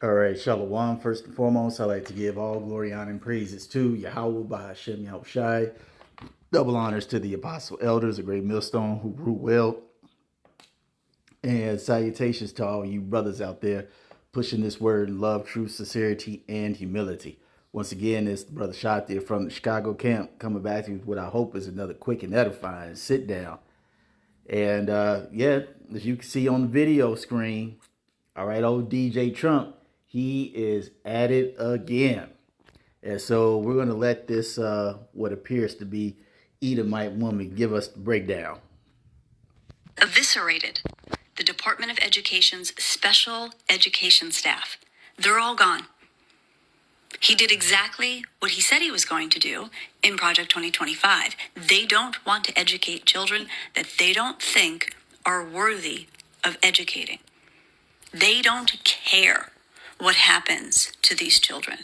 All right, Shalom. First and foremost, I'd like to give all glory, honor, and praises to Yahweh by Hashem Yahushai. Double honors to the apostle elders, a great millstone who grew well. And salutations to all you brothers out there pushing this word in love, truth, sincerity, and humility. Once again, it's Brother Shot there from the Chicago camp coming back to you with what I hope is another quick and edifying sit down. And yeah, as you can see on the video screen, all right, old DJ Trump, he is at it again. And so we're going to let this, what appears to be Edomite woman, give us the breakdown. Eviscerated the Department of Education's special education staff. They're all gone. He did exactly what he said he was going to do in Project 2025. They don't want to educate children that they don't think are worthy of educating. They don't care what happens to these children.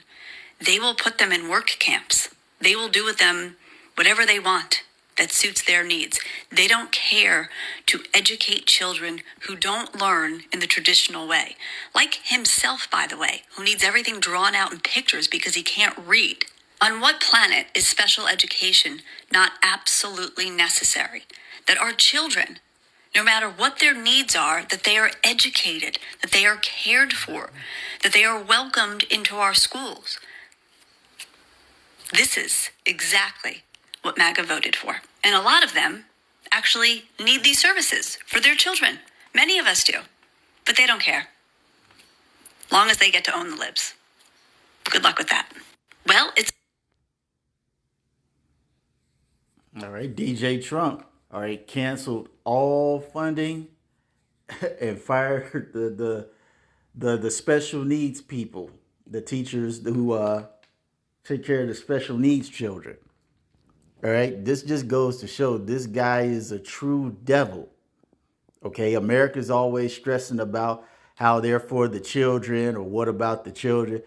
They will put them in work camps. They will do with them whatever they want that suits their needs. They don't care to educate children who don't learn in the traditional way. Like himself, by the way, who needs everything drawn out in pictures because he can't read. On what planet is special education not absolutely necessary? That our children, no matter what their needs are, that they are educated, that they are cared for, that they are welcomed into our schools. This is exactly what MAGA voted for. And a lot of them actually need these services for their children. Many of us do, but they don't care. Long as they get to own the libs. Good luck with that. Well, it's... All right, DJ Trump, all right, canceled all funding and fired the special needs people, the teachers who take care of the special needs children. All right, this just goes to show this guy is a true devil. Okay, America's always stressing about how they're for the children or what about the children.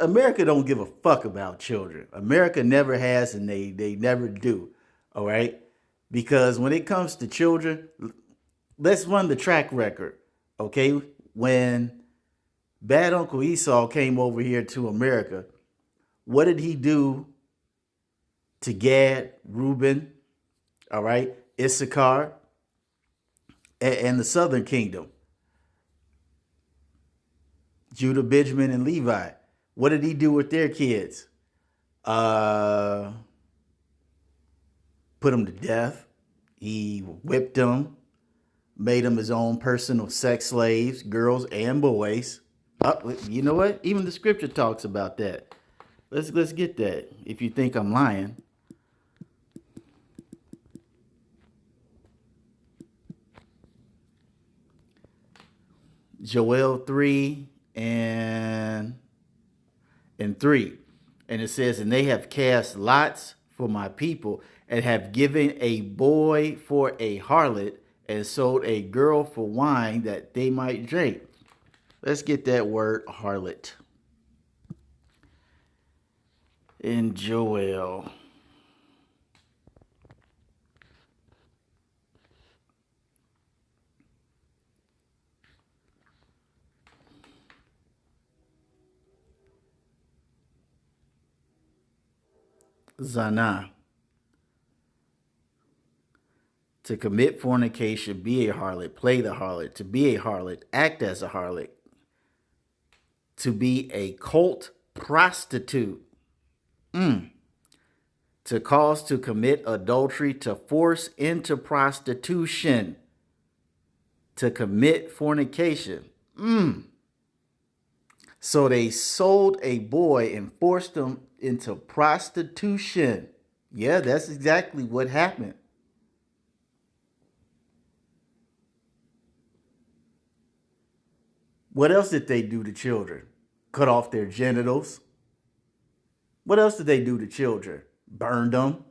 America don't give a fuck about children. America never has and they never do. All right, because when it comes to children, let's run the track record. Okay, when Bad Uncle Esau came over here to America, what did he do to Gad, Reuben, all right, Issachar, and the southern kingdom? Judah, Benjamin, and Levi. What did he do with their kids? Put them to death. He whipped them, made them his own personal sex slaves, girls and boys. You know what? Even the scripture talks about that. Let's get that. If you think I'm lying. Joel 3 and 3. And it says, and they have cast lots for my people and have given a boy for a harlot and sold a girl for wine that they might drink. Let's get that word harlot in Joel. Zana. To commit fornication, be a harlot, play the harlot, to be a harlot, act as a harlot, to be a cult prostitute, to cause to commit adultery, to force into prostitution, to commit fornication. So they sold a boy and forced him into prostitution. Yeah, that's exactly what happened. What else did they do to children? Cut off their genitals. What else did they do to children? Burned them.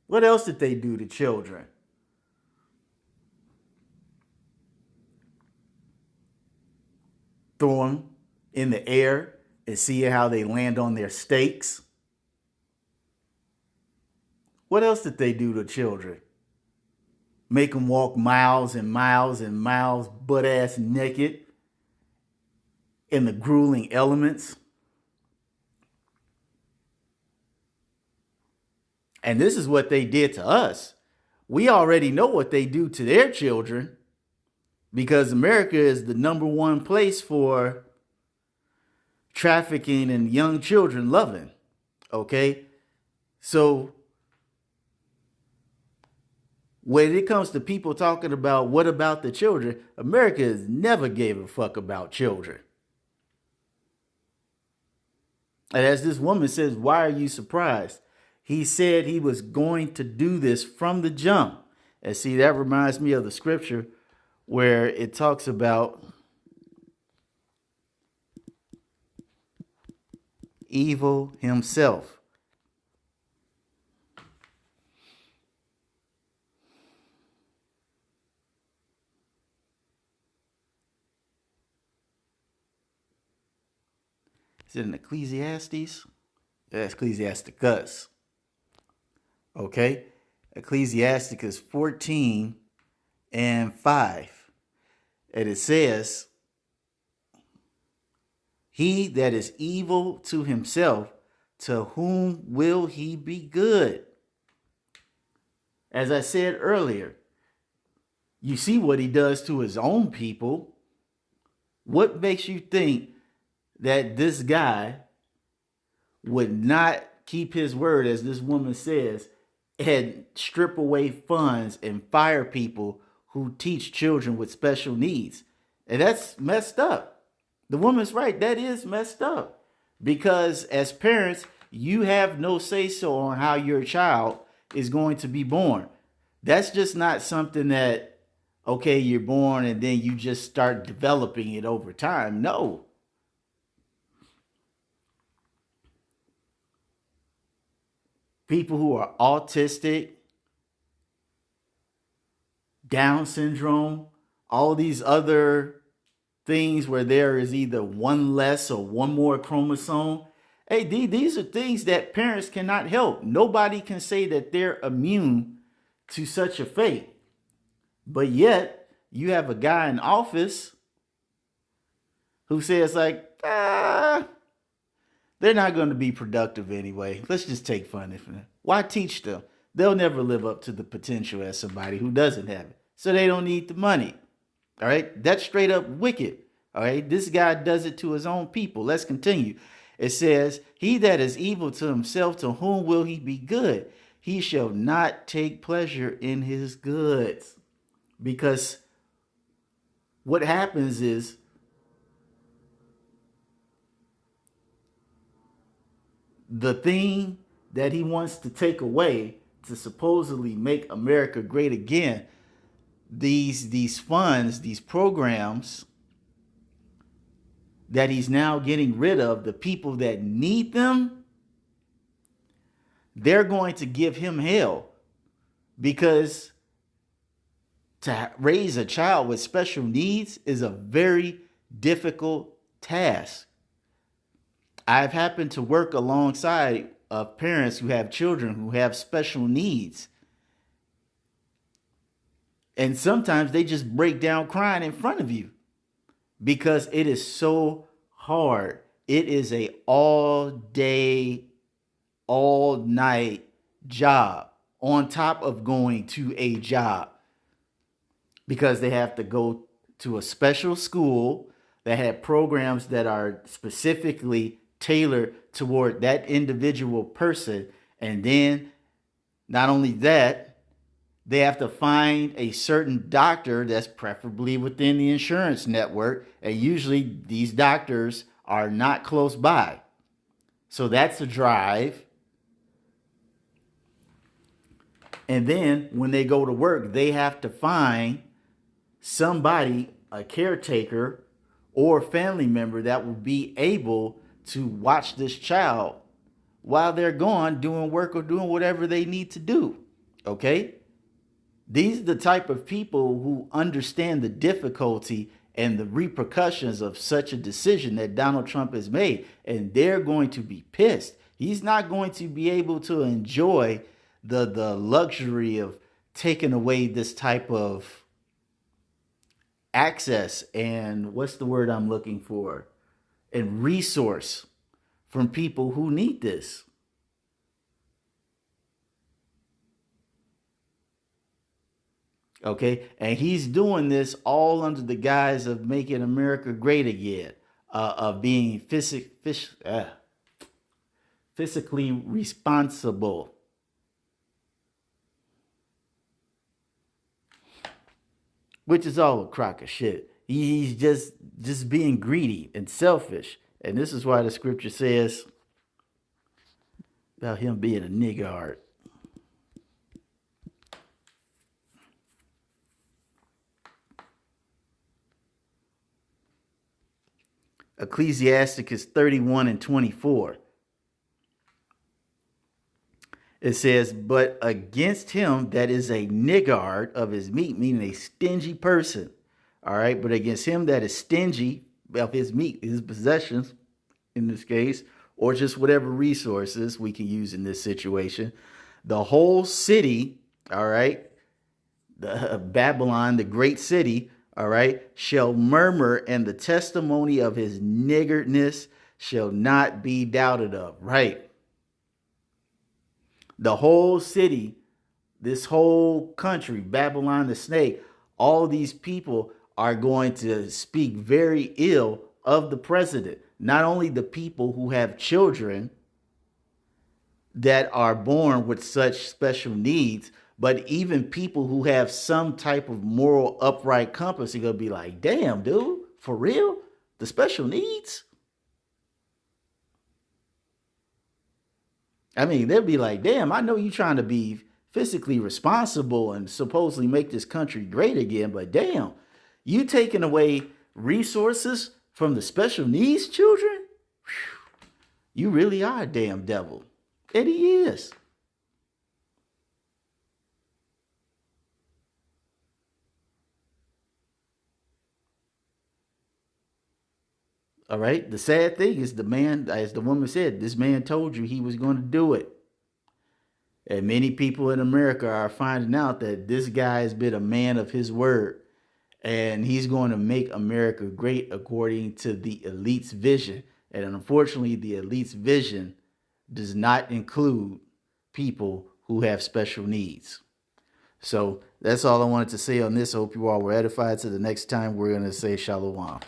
What else did they do to children? Throw them in the air and see how they land on their stakes. What else did they do to children? Make them walk miles and miles and miles butt ass naked in the grueling elements. And this is what they did to us. We already know what they do to their children because America is the number one place for trafficking and young children loving. Okay? So when it comes to people talking about what about the children, America has never gave a fuck about children. And as this woman says, why are you surprised? He said he was going to do this from the jump. And see, that reminds me of the scripture where it talks about evil himself. Is it in Ecclesiastes? Yeah, Ecclesiasticus. Okay? Ecclesiasticus 14 and 5. And it says, he that is evil to himself, to whom will he be good? As I said earlier, you see what he does to his own people. What makes you think that this guy would not keep his word, as this woman says, and strip away funds and fire people who teach children with special needs? And that's messed up. The woman's right. That is messed up. Because as parents, you have no say-so on how your child is going to be born. That's just not something that, okay, you're born and then you just start developing it over time. No. People who are autistic, Down syndrome, all these other things where there is either one less or one more chromosome. Hey, these are things that parents cannot help. Nobody can say that they're immune to such a fate. But yet, you have a guy in office who says like, they're not going to be productive anyway. Let's just take fun from them. Why teach them? They'll never live up to the potential as somebody who doesn't have it. So they don't need the money. All right. That's straight up wicked. All right. This guy does it to his own people. Let's continue. It says, he that is evil to himself, to whom will he be good? He shall not take pleasure in his goods. Because what happens is the thing that he wants to take away to supposedly make America great again, these funds, these programs that he's now getting rid of, the people that need them, they're going to give him hell. Because to raise a child with special needs is a very difficult task. I've happened to work alongside of parents who have children who have special needs. And sometimes they just break down crying in front of you because it is so hard. It is a all day, all night job on top of going to a job, because they have to go to a special school that have programs that are specifically tailored toward that individual person. And then not only that, they have to find a certain doctor that's preferably within the insurance network. And usually these doctors are not close by. So that's a drive. And then when they go to work, they have to find somebody, a caretaker or family member, that will be able to watch this child while they're gone doing work or doing whatever they need to do. Okay? These are the type of people who understand the difficulty and the repercussions of such a decision that Donald Trump has made. And they're going to be pissed. He's not going to be able to enjoy the luxury of taking away this type of access and what's the word I'm looking for? and resource from people who need this. Okay, and he's doing this all under the guise of making America great again, of being physically responsible. Which is all a crock of shit. He's just being greedy and selfish. And this is why the scripture says about him being a niggard. Ecclesiasticus 31 and 24. It says, but against him that is a niggard of his meat, meaning a stingy person. All right. But against him that is stingy of his meat, his possessions, in this case, or just whatever resources we can use in this situation, the whole city, all right, the Babylon, the great city, all right, shall murmur, and the testimony of his niggardness shall not be doubted of. Right. The whole city, this whole country, Babylon the snake, all these people are going to speak very ill of the president. Not only the people who have children that are born with such special needs, but even people who have some type of moral upright compass are going to be like, damn, dude, for real? The special needs? I mean, they'll be like, damn, I know you're trying to be physically responsible and supposedly make this country great again, but damn, you taking away resources from the special needs children? Whew, you really are a damn devil. And he is. All right. The sad thing is the man, as the woman said, this man told you he was going to do it. And many people in America are finding out that this guy has been a man of his word. And he's going to make America great according to the elite's vision. And unfortunately, the elite's vision does not include people who have special needs. So that's all I wanted to say on this. I hope you all were edified. Till the next time, we're going to say shalom.